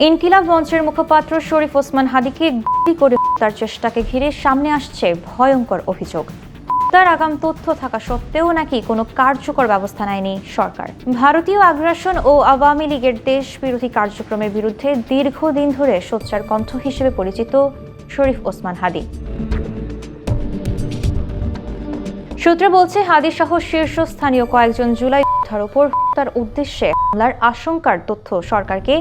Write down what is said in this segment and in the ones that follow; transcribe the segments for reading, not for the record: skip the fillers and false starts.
ইনকিলাব মঞ্চের মুখপাত্র শরীফ ওসমান হাদীকে গুলি করে হত্যার চেষ্টাকে ঘিরে সামনে আসছে ভয়ঙ্কর অভিযোগ। তার আগাম তথ্য থাকা সত্ত্বেও নাকি কোনো কার্যকর ব্যবস্থা নেয়নি সরকার। ভারতীয় আগ্রাসন ও আওয়ামী লীগের দেশ বিরোধী কার্যক্রমের বিরুদ্ধে দীর্ঘদিন ধরে সোচ্চার কণ্ঠ হিসেবে পরিচিত শরীফ ওসমান হাদী। সূত্র বলছে, হাদী সহ শীর্ষস্থানীয় কয়েকজন জুলাই যোদ্ধার উপর হত্যার উদ্দেশ্যে হামলার আশঙ্কার তথ্য সরকারকে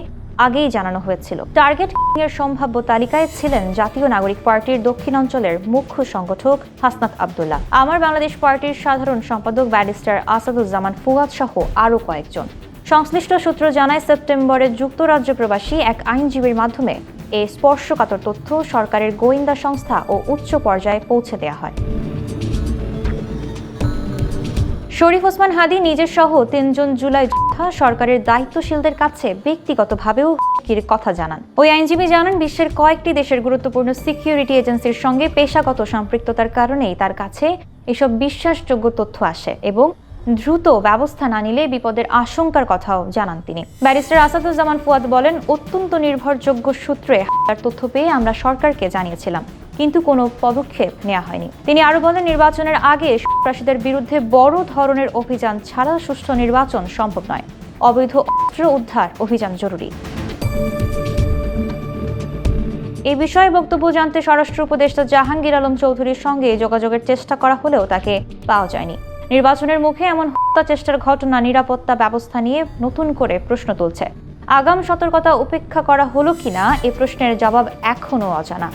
আগেই জানানো হয়েছিল। টার্গেট এর সম্ভাব্য তালিকায় ছিলেন জাতীয় নাগরিক পার্টির দক্ষিণাঞ্চলের মুখ্য সংগঠক হাসনাত আব্দুল্লাহ, আমার বাংলাদেশ পার্টির সাধারণ সম্পাদক ব্যারিস্টার আসাদুজ্জামান ফুয়াদ সহ আরও কয়েকজন। সংশ্লিষ্ট সূত্র জানায়, সেপ্টেম্বরে যুক্তরাজ্য প্রবাসী এক আইনজীবীর মাধ্যমে এই স্পর্শকাতর তথ্য সরকারের গোয়েন্দা সংস্থা ও উচ্চ পর্যায়ে পৌঁছে দেওয়া হয়। শরীফ ওসমান হাদী নিজের সহ ৩ জন জুলাই যোদ্ধা সরকারের দায়িত্বশীলদের কাছে ব্যক্তিগতভাবেও হুমকির কথা জানান। ওই আইনজীবী জানান, বিশ্বের কয়েকটি দেশের গুরুত্বপূর্ণ সিকিউরিটি এজেন্সির সঙ্গে পেশাগত সম্পৃক্ততার কারণেই তার কাছে এসব বিশ্বাসযোগ্য তথ্য আসে এবং দ্রুত ব্যবস্থা না নিলে বিপদের আশঙ্কার কথাও জানান তিনি। ব্যারিস্টার আসাদুজ্জামান ফুয়াদ বলেন, অত্যন্ত নির্ভরযোগ্য সূত্রে তার তথ্য পেয়ে আমরা সরকারকে জানিয়েছিলাম, কিন্তু কোনো পদক্ষেপ নেওয়া হয়নি। তিনি আরো বলেন, নির্বাচনের আগে সন্ত্রাসীদের বিরুদ্ধে বড় ধরনের অভিযান ছাড়া সুষ্ঠু নির্বাচন সম্ভব নয়। অবৈধ অস্ত্র উদ্ধার অভিযান জরুরি। এই বিষয়ে বক্তব্য জানতে স্বরাষ্ট্র উপদেষ্টা জাহাঙ্গীর আলম চৌধুরীর সঙ্গে যোগাযোগের চেষ্টা করা হলেও তাকে পাওয়া যায়নি। নির্বাচনের মুখে এমন হত্যা চেষ্টার ঘটনা নিরাপত্তা ব্যবস্থা নিয়ে নতুন করে প্রশ্ন তুলছে। আগাম সতর্কতা উপেক্ষা করা হলো কিনা এ প্রশ্নের জবাব এখনও অজানা।